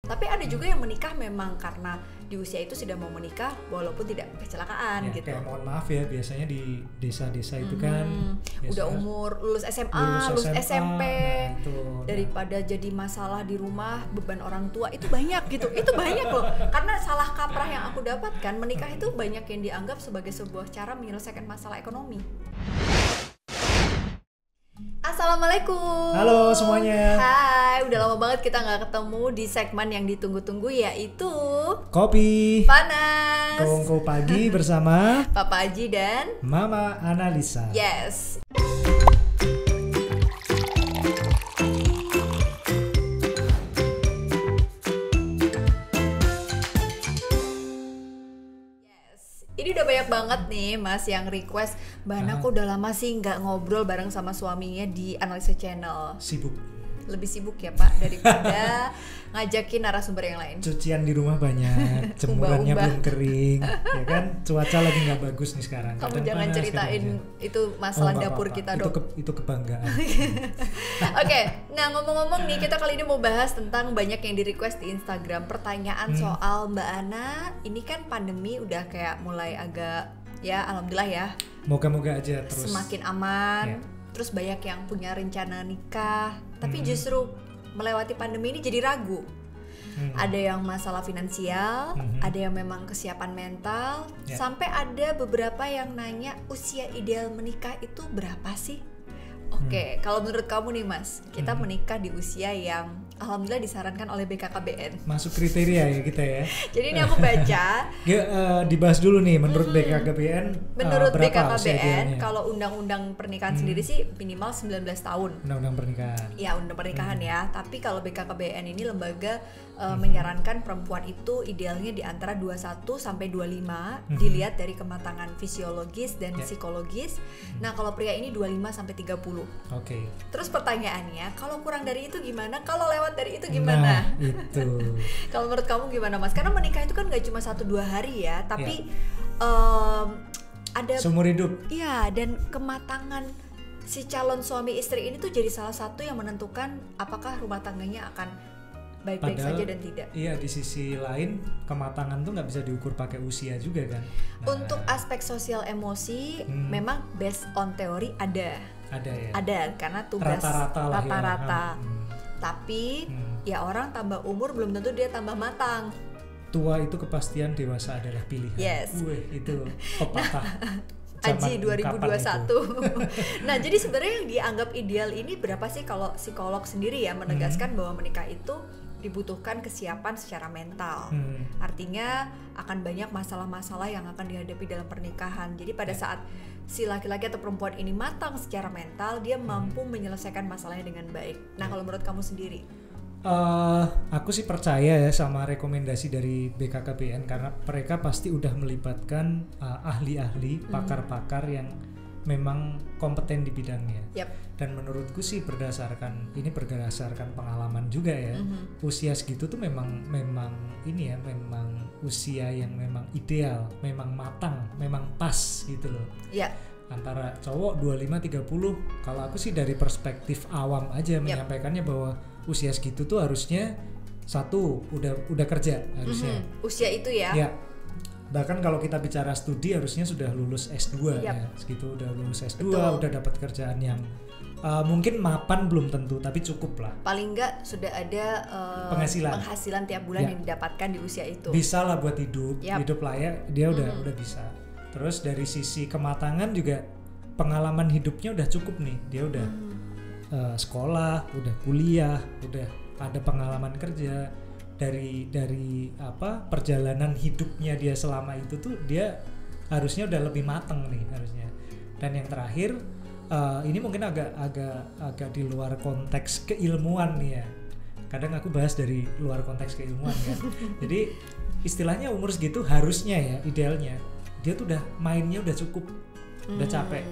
Tapi ada juga yang menikah memang karena di usia itu sudah mau menikah walaupun tidak kecelakaan Ya, gitu. kayak mohon maaf ya, biasanya di desa-desa itu kan Udah biasanya umur lulus SMA, lulus lulus SMP, nah, itu. daripada jadi masalah di rumah, beban orang tua itu banyak gitu. Itu banyak loh. Karena salah kaprah yang aku dapatkan, menikah itu banyak yang dianggap sebagai sebuah cara menyelesaikan masalah ekonomi. Assalamualaikum. Halo semuanya. Hai, udah lama banget kita nggak ketemu di segmen yang ditunggu-tunggu, yaitu Kopi Panas. Kongko Pagi bersama Papa Aji dan Mama Analisa. Yes. Ini udah banyak banget nih Mas yang request, Mbak Ana kok udah lama sih nggak ngobrol bareng sama suaminya di Analisa Channel. Sibuk. Lebih sibuk ya Pak daripada ngajakin narasumber yang lain. Cucian di rumah banyak, jemurannya Umbah-umbah. belum kering, ya kan? Cuaca lagi nggak bagus nih sekarang. Kamu Kadang jangan panas, ceritain kadang hujan. itu masalah nggak dapur apa-apa. kita Itu dong. itu kebanggaan. Oke, nah ngomong-ngomong nih, kita kali ini mau bahas tentang banyak yang di request di Instagram. Pertanyaan soal Mbak Ana, ini kan pandemi udah kayak mulai agak, ya alhamdulillah ya, Moga-moga aja terus. semakin aman. Ya. Terus banyak yang punya rencana nikah, tapi justru melewati pandemi ini jadi ragu. Ada yang masalah finansial, ada yang memang kesiapan mental, Ya. sampai ada beberapa yang nanya usia ideal menikah itu berapa sih? Oke, kalau menurut kamu nih Mas, kita menikah di usia yang alhamdulillah disarankan oleh BKKBN. Masuk kriteria ya kita ya. Jadi ini aku baca, Ya, dibahas dulu nih menurut BKKBN. menurut Berapa usia BKKBN idealnya? kalau undang-undang pernikahan sendiri sih minimal 19 tahun. Undang-undang pernikahan. Ya, undang pernikahan ya. Tapi kalau BKKBN ini lembaga menyarankan perempuan itu idealnya di antara 21 sampai 25, dilihat dari kematangan fisiologis dan psikologis. Nah, kalau pria ini 25 sampai 30. Oke. Terus pertanyaannya, kalau kurang dari itu gimana? Kalau lewat dari itu gimana? Nah, itu. Kalau menurut kamu gimana Mas? Karena menikah itu kan gak cuma 1-2 hari ya, tapi ada Seumur hidup. iya, dan kematangan si calon suami istri ini tuh jadi salah satu yang menentukan apakah rumah tangganya akan baik-baik saja dan tidak. Iya, di sisi lain kematangan tuh nggak bisa diukur pakai usia juga kan. Nah, Untuk aspek sosial emosi memang based on teori ada ya. ada karena tugas Rata-rata lah ya. rata-rata. Tapi ya orang tambah umur belum tentu dia tambah matang. Tua itu kepastian, dewasa adalah pilihan. Yes. Wih, itu pepatah. Aji Zaman 2021. kapan itu? Nah, jadi sebenarnya yang dianggap ideal ini berapa sih kalau psikolog sendiri ya menegaskan bahwa menikah itu dibutuhkan kesiapan secara mental. Artinya akan banyak masalah-masalah yang akan dihadapi dalam pernikahan. Jadi pada saat si laki-laki atau perempuan ini matang secara mental, dia mampu menyelesaikan masalahnya dengan baik. Nah, kalau menurut kamu sendiri? Aku sih percaya ya sama rekomendasi dari BKKBN karena mereka pasti udah melibatkan ahli-ahli, pakar-pakar yang memang kompeten di bidangnya. Yap. Dan menurutku sih berdasarkan pengalaman juga ya. Usia segitu tuh memang ini ya, memang usia yang memang ideal, memang matang, memang pas gitu loh. Ya. Antara cowok 25-30, kalau aku sih dari perspektif awam aja menyampaikannya bahwa usia segitu tuh harusnya satu udah kerja harusnya. Usia itu ya. Ya. Bahkan kalau kita bicara studi harusnya sudah lulus S2 Yap. ya. Segitu udah lulus S2, Betul. udah dapat kerjaan yang mungkin mapan belum tentu tapi cukup lah. Paling enggak sudah ada penghasilan tiap bulan yang didapatkan di usia itu. Bisa lah buat hidup, Yap. hidup layak dia udah bisa. Terus dari sisi kematangan juga pengalaman hidupnya udah cukup nih. Dia udah sekolah, udah kuliah, udah ada pengalaman kerja. Dari perjalanan hidupnya dia selama itu tuh dia harusnya udah lebih matang nih harusnya. Dan yang terakhir ini mungkin agak di luar konteks keilmuan nih ya. Kadang aku bahas dari luar konteks keilmuan kan. Jadi istilahnya umur segitu harusnya ya idealnya dia tuh udah mainnya udah cukup, udah capek.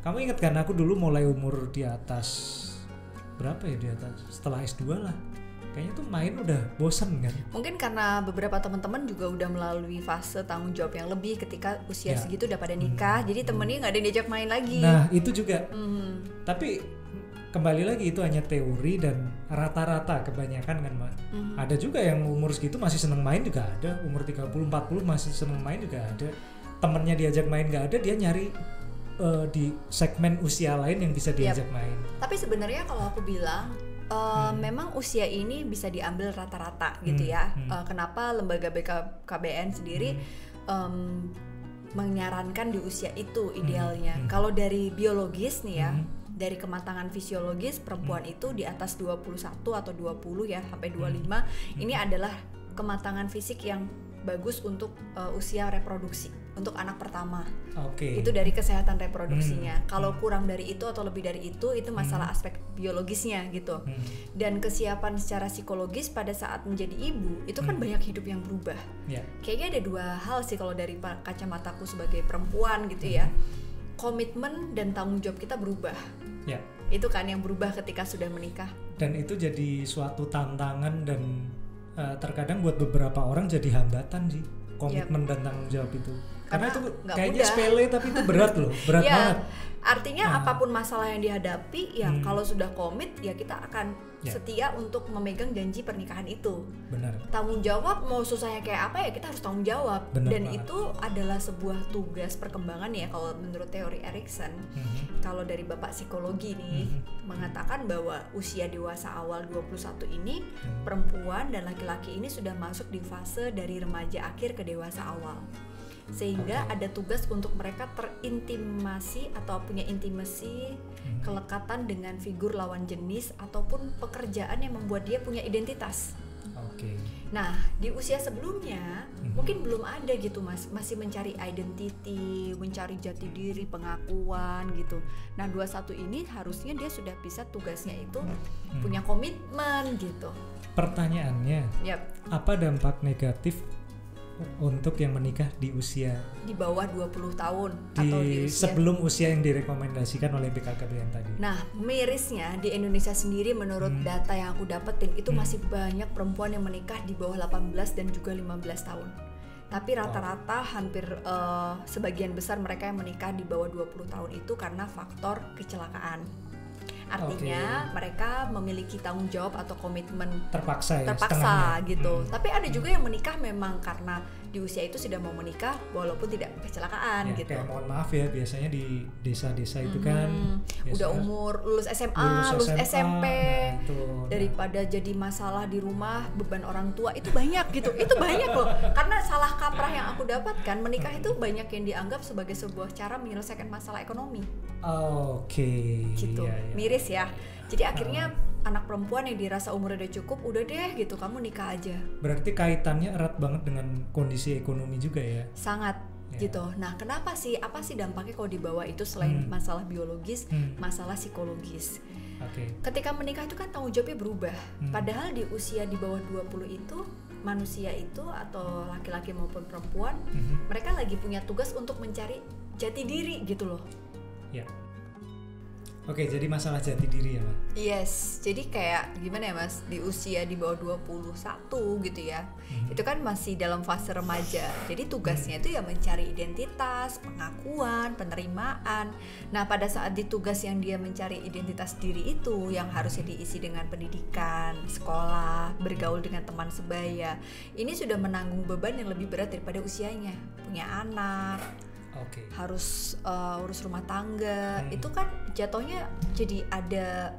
Kamu ingat kan aku dulu mulai umur di atas berapa ya, di atas setelah S2 lah. Kayaknya tuh main udah bosen kan. Mungkin karena beberapa teman-teman juga udah melalui fase tanggung jawab yang lebih ketika usia segitu udah pada nikah, jadi temennya nggak ada yang diajak main lagi. Nah itu juga. Tapi kembali lagi itu hanya teori dan rata-rata kebanyakan kan Mbak. Ada juga yang umur segitu masih seneng main juga ada, umur 30-40 masih seneng main juga ada. Temennya diajak main nggak ada, dia nyari di segmen usia lain yang bisa diajak main. Tapi sebenarnya kalau aku bilang memang usia ini bisa diambil rata-rata gitu ya. Kenapa lembaga BKKBN sendiri menyarankan di usia itu idealnya. Kalau dari biologis nih ya, dari kematangan fisiologis perempuan itu di atas 21 atau 20 ya sampai 25 ini adalah kematangan fisik yang bagus untuk usia reproduksi untuk anak pertama. Itu dari kesehatan reproduksinya. Kalau kurang dari itu atau lebih dari itu masalah aspek biologisnya gitu. Dan kesiapan secara psikologis pada saat menjadi ibu itu kan banyak hidup yang berubah. Kayaknya ada dua hal sih kalau dari kacamataku sebagai perempuan gitu ya. Komitmen dan tanggung jawab kita berubah. Itu kan yang berubah ketika sudah menikah. Dan itu jadi suatu tantangan dan terkadang buat beberapa orang jadi hambatan sih, komitmen dan tanggung jawab itu. Karena itu kayaknya sepele tapi itu berat loh, berat banget. Artinya apapun masalah yang dihadapi ya kalau sudah komit ya kita akan setia untuk memegang janji pernikahan itu. Benar. Tanggung jawab mau susahnya kayak apa ya kita harus tanggung jawab. Benar dan banget. itu adalah sebuah tugas perkembangan ya kalau menurut teori Erikson. Kalau dari Bapak psikologi nih mengatakan bahwa usia dewasa awal 21 ini perempuan dan laki-laki ini sudah masuk di fase dari remaja akhir ke dewasa awal. Sehingga ada tugas untuk mereka terintimasi atau punya intimasi, kelekatan dengan figur lawan jenis ataupun pekerjaan yang membuat dia punya identitas. Nah, di usia sebelumnya mungkin belum ada gitu Mas, masih mencari identity, mencari jati diri, pengakuan gitu. Nah, 21 ini harusnya dia sudah bisa tugasnya itu punya komitmen gitu. Pertanyaannya, apa dampak negatif untuk yang menikah di usia di bawah 20 tahun di atau di usia sebelum usia yang direkomendasikan oleh BKKBN tadi? Nah, mirisnya di Indonesia sendiri menurut data yang aku dapetin itu masih banyak perempuan yang menikah di bawah 18 dan juga 15 tahun. Tapi rata-rata hampir sebagian besar mereka yang menikah di bawah 20 tahun itu karena faktor kecelakaan. Artinya mereka memiliki tanggung jawab atau komitmen terpaksa gitu. Tapi ada juga yang menikah memang karena di usia itu sudah mau menikah walaupun tidak kecelakaan gitu. Kayak mohon maaf ya, biasanya di desa-desa itu kan udah umur lulus SMA, lulus SMP, nah, daripada jadi masalah di rumah beban orang tua itu banyak gitu. Itu banyak loh. Karena salah kaprah yang aku dapatkan, menikah itu banyak yang dianggap sebagai sebuah cara menyelesaikan masalah ekonomi. Gitu. Miris ya. Jadi akhirnya anak perempuan yang dirasa umurnya udah cukup, udah deh gitu, kamu nikah aja. Berarti kaitannya erat banget dengan kondisi ekonomi juga ya? Sangat gitu. Nah, kenapa sih? Apa sih dampaknya kalau dibawa itu selain masalah biologis, masalah psikologis? Ketika menikah itu kan tanggung jawabnya berubah. Padahal di usia di bawah 20 itu manusia itu atau laki-laki maupun perempuan, mereka lagi punya tugas untuk mencari jati diri gitu loh. Jadi masalah jati diri ya, Mbak? Yes, jadi kayak gimana ya Mas, di usia di bawah 21 gitu ya, itu kan masih dalam fase remaja. Jadi tugasnya itu ya mencari identitas, pengakuan, penerimaan. Nah, pada saat di tugas yang dia mencari identitas diri itu yang harusnya diisi dengan pendidikan, sekolah, bergaul dengan teman sebaya, ini sudah menanggung beban yang lebih berat daripada usianya. Punya anak, harus urus rumah tangga, itu kan jatuhnya jadi ada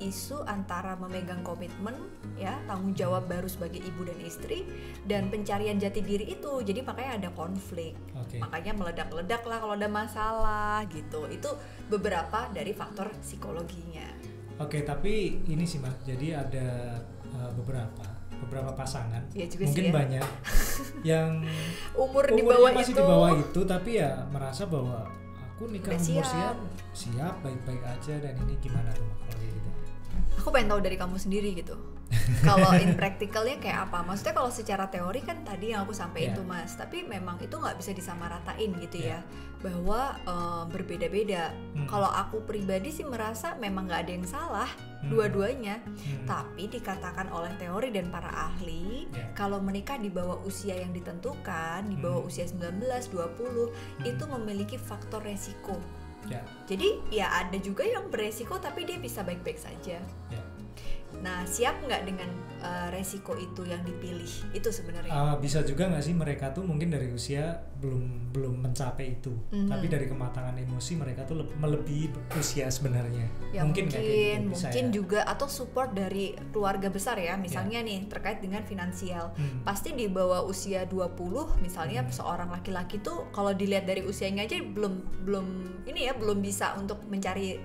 isu antara memegang komitmen ya, tanggung jawab baru sebagai ibu dan istri, dan pencarian jati diri itu. Jadi makanya ada konflik, makanya meledak-ledak lah kalau ada masalah gitu. Itu beberapa dari faktor psikologinya. Tapi ini sih Mbak, jadi ada beberapa pasangan, mungkin sih, banyak yang umurnya masih di bawah itu, tapi ya merasa bahwa aku nikah umur siap, baik-baik aja, dan ini gimana tuh kalau gitu? Aku pengen tahu dari kamu sendiri gitu. Kalau in practicalnya kayak apa? Maksudnya kalau secara teori kan tadi yang aku sampaikan tuh Mas, tapi memang itu nggak bisa disamaratain gitu ya, bahwa berbeda-beda. Kalau aku pribadi sih merasa memang nggak ada yang salah dua-duanya, tapi dikatakan oleh teori dan para ahli kalau menikah di bawah usia yang ditentukan, di bawah usia 19, 20 itu memiliki faktor resiko Jadi ya ada juga yang beresiko tapi dia bisa baik-baik saja. Nah, siap nggak dengan resiko itu yang dipilih? Itu sebenarnya. Bisa juga nggak sih mereka tuh mungkin dari usia belum mencapai itu, tapi dari kematangan emosi mereka tuh melebihi usia sebenarnya. Ya, mungkin juga atau support dari keluarga besar ya, misalnya nih terkait dengan finansial. Pasti di bawah usia 20 misalnya seorang laki-laki tuh kalau dilihat dari usianya aja belum bisa untuk mencari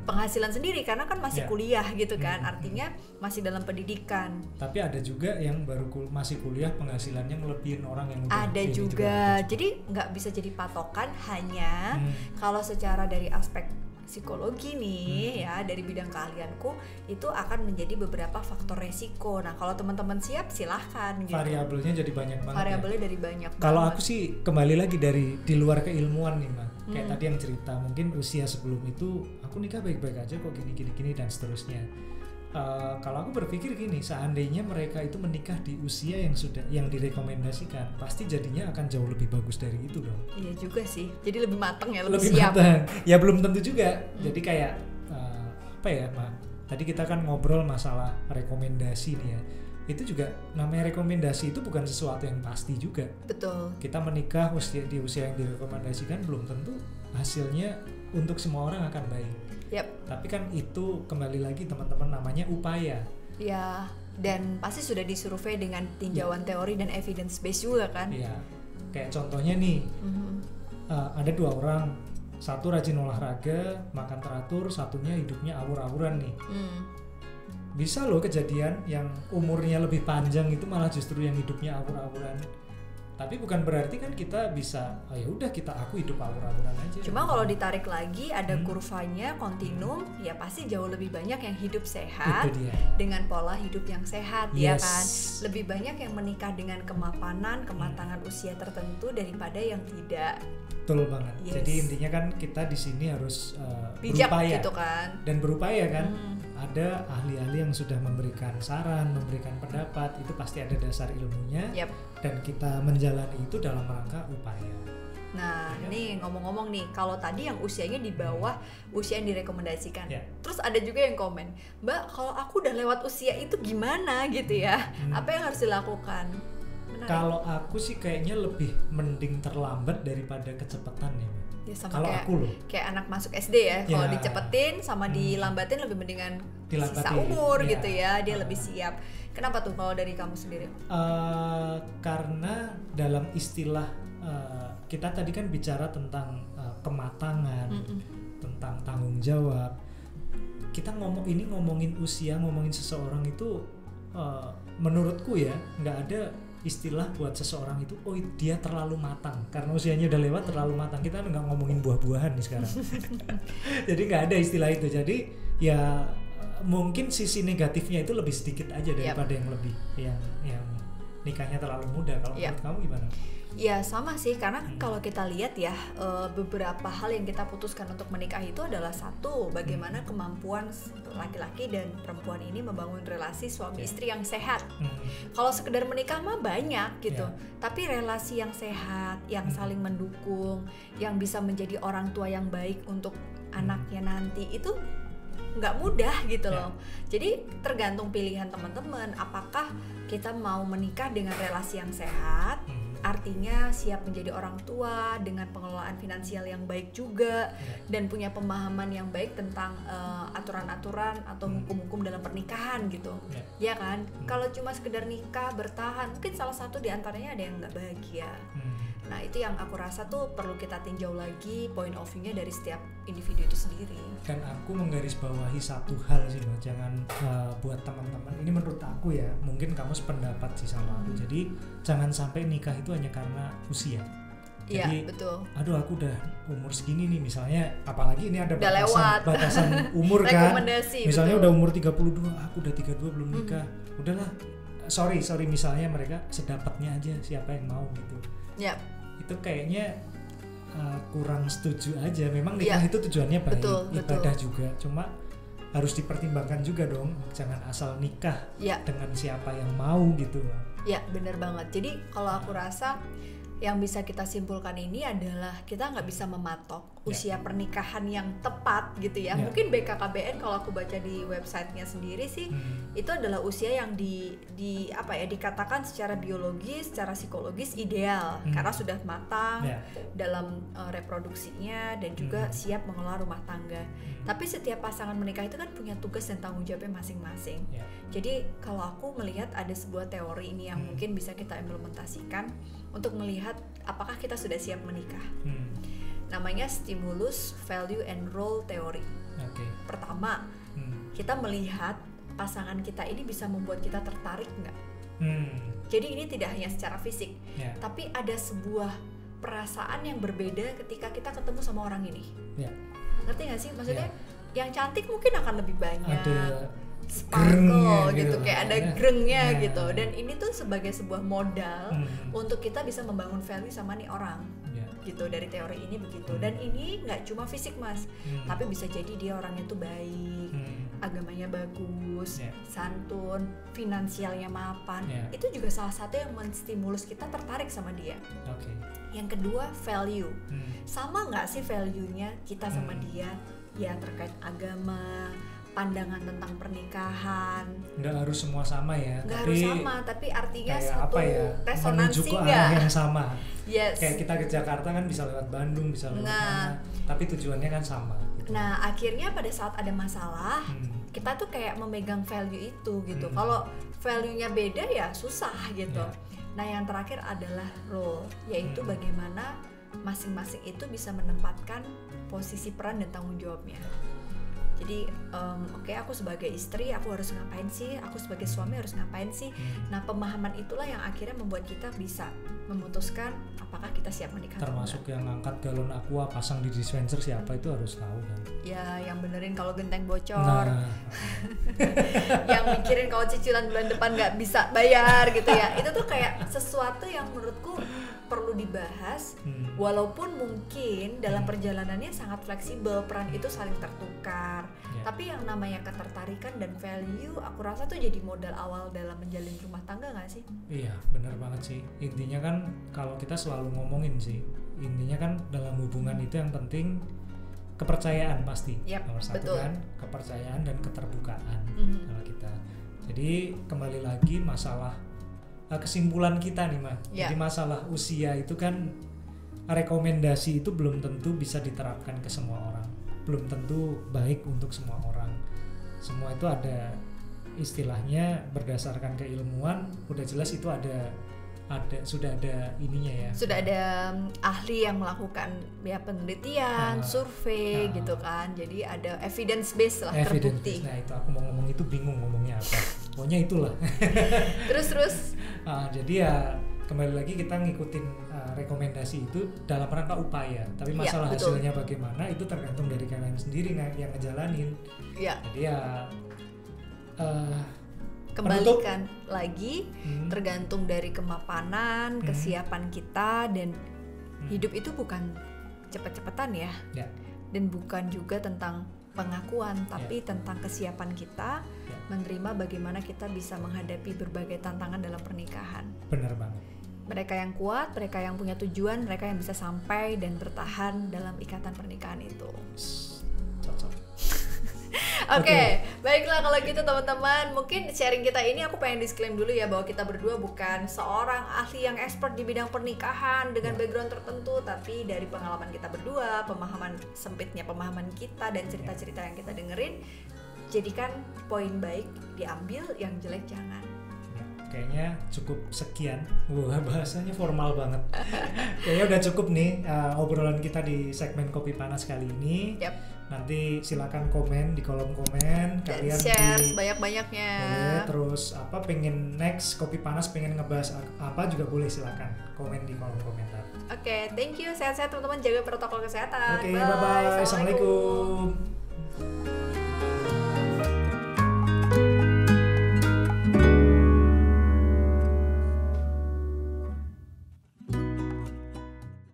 penghasilan sendiri karena kan masih kuliah gitu kan, artinya masih dalam pendidikan. Tapi ada juga yang baru masih kuliah penghasilannya ngelebihin orang yang udah ada juga. Jadi nggak bisa jadi patokan hanya kalau secara dari aspek psikologi nih ya, dari bidang keahlianku itu akan menjadi beberapa faktor resiko. Nah kalau teman-teman siap silahkan gitu. Variabelnya jadi banyak banget. Variabelnya dari banyak. Kalau aku sih kembali lagi di luar keilmuan nih Mbak. Kayak tadi yang cerita mungkin usia sebelum itu aku nikah baik-baik aja kok gini dan seterusnya. Kalau aku berpikir gini, seandainya mereka itu menikah di usia yang direkomendasikan, pasti jadinya akan jauh lebih bagus dari itu dong. Iya juga sih, jadi lebih matang ya, lebih siap. Matang. Ya belum tentu juga. Jadi kayak apa ya, Ma? Tadi kita kan ngobrol masalah rekomendasi nih ya. Itu juga namanya rekomendasi itu bukan sesuatu yang pasti juga. Betul. Kita menikah di usia yang direkomendasikan belum tentu hasilnya untuk semua orang akan baik. Tapi kan itu kembali lagi teman-teman namanya upaya. Ya, dan pasti sudah disurvei dengan tinjauan teori dan evidence base juga kan. Iya. Kayak contohnya nih, ada 2 orang, satu rajin olahraga, makan teratur, satunya hidupnya awur-awuran nih. Bisa loh kejadian yang umurnya lebih panjang itu malah justru yang hidupnya awur-awuran. Tapi bukan berarti kan kita bisa ya udah aku hidup awur-awuran aja. Cuma kalau ditarik lagi ada kurvanya kontinum, ya pasti jauh lebih banyak yang hidup sehat dengan pola hidup yang sehat. Ya kan. Lebih banyak yang menikah dengan kematangan usia tertentu daripada yang tidak. Betul banget. Jadi intinya kan kita di sini harus bijak berupaya gitu kan. Dan berupaya kan. Ada ahli-ahli yang sudah memberikan saran, memberikan pendapat, itu pasti ada dasar ilmunya. Dan kita menjalani itu dalam rangka upaya. Nah, nih ngomong-ngomong nih, kalau tadi yang usianya di bawah usia yang direkomendasikan, terus ada juga yang komen, Mbak, kalau aku udah lewat usia itu gimana gitu ya? Apa yang harus dilakukan? Kalau aku sih kayaknya lebih mending terlambat daripada kecepatan ya. Sama kayak anak masuk SD ya, kalau dicepetin sama dilambatin lebih mendingan sisa umur gitu ya, dia lebih siap. Kenapa tuh kalau dari kamu sendiri? Karena dalam istilah kita tadi kan bicara tentang kematangan, tentang tanggung jawab. Kita ngomongin usia, ngomongin seseorang itu menurutku ya nggak ada istilah buat seseorang itu dia terlalu matang karena usianya udah lewat terlalu matang. Kita nggak ngomongin buah-buahan nih sekarang. Jadi nggak ada istilah itu. Jadi ya mungkin sisi negatifnya itu lebih sedikit aja daripada yang lebih yang nikahnya terlalu muda. Kalau menurut kamu gimana? Ya sama sih, karena kalau kita lihat ya beberapa hal yang kita putuskan untuk menikah itu adalah satu, bagaimana kemampuan laki-laki dan perempuan ini membangun relasi suami istri yang sehat. Kalau sekedar menikah mah banyak gitu, tapi relasi yang sehat, yang saling mendukung, yang bisa menjadi orang tua yang baik untuk anaknya nanti itu nggak mudah gitu loh. Jadi tergantung pilihan teman-teman, apakah kita mau menikah dengan relasi yang sehat, artinya siap menjadi orang tua dengan pengelolaan finansial yang baik juga, dan punya pemahaman yang baik tentang aturan-aturan atau hukum-hukum dalam pernikahan gitu. Ya kan? Kalau cuma sekedar nikah bertahan, mungkin salah satu di antaranya ada yang nggak bahagia. Nah itu yang aku rasa tuh perlu kita tinjau lagi point of view-nya dari setiap individu itu sendiri. Dan aku menggarisbawahi satu hal sih Mbak, jangan buat teman-teman, ini menurut aku ya, mungkin kamu sependapat sih sama aku. Jadi jangan sampai nikah itu hanya karena usia. Jadi, betul. Aduh aku udah umur segini nih misalnya, apalagi ini ada batasan umur kan. Misalnya udah umur 32, aku udah 32 belum nikah. Udahlah, sorry misalnya mereka sedapatnya aja siapa yang mau gitu. Itu kayaknya kurang setuju aja. Memang nikah itu tujuannya baik, ibadah juga. Cuma harus dipertimbangkan juga dong. Jangan asal nikah dengan siapa yang mau gitu. Ya benar banget. Jadi kalau aku rasa yang bisa kita simpulkan ini adalah kita nggak bisa mematok usia pernikahan yang tepat gitu ya. Mungkin BKKBN kalau aku baca di websitenya sendiri sih itu adalah usia yang dikatakan secara biologis, secara psikologis ideal karena sudah matang dalam reproduksinya dan juga siap mengelola rumah tangga. Tapi setiap pasangan menikah itu kan punya tugas dan tanggung jawabnya masing-masing. Jadi kalau aku melihat ada sebuah teori ini yang mungkin bisa kita implementasikan untuk melihat apakah kita sudah siap menikah. Namanya stimulus, value, and role theory. Pertama, kita melihat pasangan kita ini bisa membuat kita tertarik nggak? Jadi ini tidak hanya secara fisik, tapi ada sebuah perasaan yang berbeda ketika kita ketemu sama orang ini. Ngerti nggak sih? Maksudnya yang cantik mungkin akan lebih banyak, ada sparkle gitu, kayak ada grengnya gitu. Dan ini tuh sebagai sebuah modal untuk kita bisa membangun value sama nih orang. Gitu, dari teori ini begitu. Dan ini nggak cuma fisik mas, tapi bisa jadi dia orangnya tuh baik, agamanya bagus, santun, finansialnya mapan. Itu juga salah satu yang menstimulus kita tertarik sama dia. Yang kedua, value. Sama nggak sih value-nya kita sama dia? Ya terkait agama, pandangan tentang pernikahan. Nggak harus semua sama ya. Nggak harus sama, tapi artinya satu resonansi menuju ke arah yang sama. Kayak kita ke Jakarta kan bisa lewat Bandung, bisa lewat mana, tapi tujuannya kan sama. Gitu. Nah akhirnya pada saat ada masalah, kita tuh kayak memegang value itu gitu. Kalau value-nya beda ya susah gitu. Nah yang terakhir adalah role, yaitu bagaimana masing-masing itu bisa menempatkan posisi peran dan tanggung jawabnya. Jadi aku sebagai istri aku harus ngapain sih, aku sebagai suami harus ngapain sih. Nah pemahaman itulah yang akhirnya membuat kita bisa memutuskan apakah kita siap menikah. Termasuk yang ngangkat galon aqua pasang di dispenser siapa itu harus tahu kan. Ya yang benerin kalau genteng bocor, yang mikirin kalau cicilan bulan depan nggak bisa bayar gitu ya. Itu tuh kayak sesuatu yang menurutku perlu dibahas, walaupun mungkin dalam perjalanannya sangat fleksibel, peran itu saling tertukar. Tapi yang namanya ketertarikan dan value, aku rasa tuh jadi modal awal dalam menjalin rumah tangga nggak sih? Iya, benar banget sih. Intinya kan kalau kita selalu ngomongin sih, intinya kan dalam hubungan itu yang penting kepercayaan pasti. Nomor satu kan kepercayaan dan keterbukaan kalau kita. Jadi kembali lagi masalah kesimpulan kita nih Mas. Jadi masalah usia itu kan rekomendasi itu belum tentu bisa diterapkan ke semua orang, belum tentu baik untuk semua orang. Semua itu ada istilahnya berdasarkan keilmuan, udah jelas itu sudah ada ininya ya. Sudah ada ahli yang melakukan ya penelitian, survei gitu kan. Jadi ada evidence base lah, terbukti. Nah itu aku mau ngomong itu bingung ngomongnya apa. Pokoknya itulah. Terus. Jadi ya kembali lagi kita ngikutin rekomendasi itu dalam rangka upaya. Tapi masalah hasilnya bagaimana itu tergantung dari kalian sendiri yang ngejalanin. Jadi ya kembalikan lagi tergantung dari kemapanan, kesiapan kita, dan hidup itu bukan cepet-cepetan ya. Dan bukan juga tentang pengakuan, tapi tentang kesiapan kita menerima bagaimana kita bisa menghadapi berbagai tantangan dalam pernikahan. Benar banget. Mereka yang kuat, mereka yang punya tujuan, mereka yang bisa sampai dan bertahan dalam ikatan pernikahan itu. Cocok. Oke, baiklah kalau gitu teman-teman. Mungkin sharing kita ini aku pengen disclaim dulu ya bahwa kita berdua bukan seorang ahli yang expert di bidang pernikahan dengan background tertentu, tapi dari pengalaman kita berdua, pemahaman sempitnya pemahaman kita dan cerita-cerita yang kita dengerin, jadikan poin baik diambil, yang jelek jangan. Kayaknya cukup sekian. Wah, bahasanya formal banget. Kayaknya udah cukup nih obrolan kita di segmen Kopi Panas kali ini. Nanti silakan komen di kolom komen. Dan kalian share sebanyak-banyaknya. Boleh, terus pengen next Kopi Panas pengen ngebahas apa juga boleh, silakan komen di kolom komentar. Oke, thank you. Sehat-sehat teman-teman, jaga protokol kesehatan. Bye-bye. Assalamualaikum.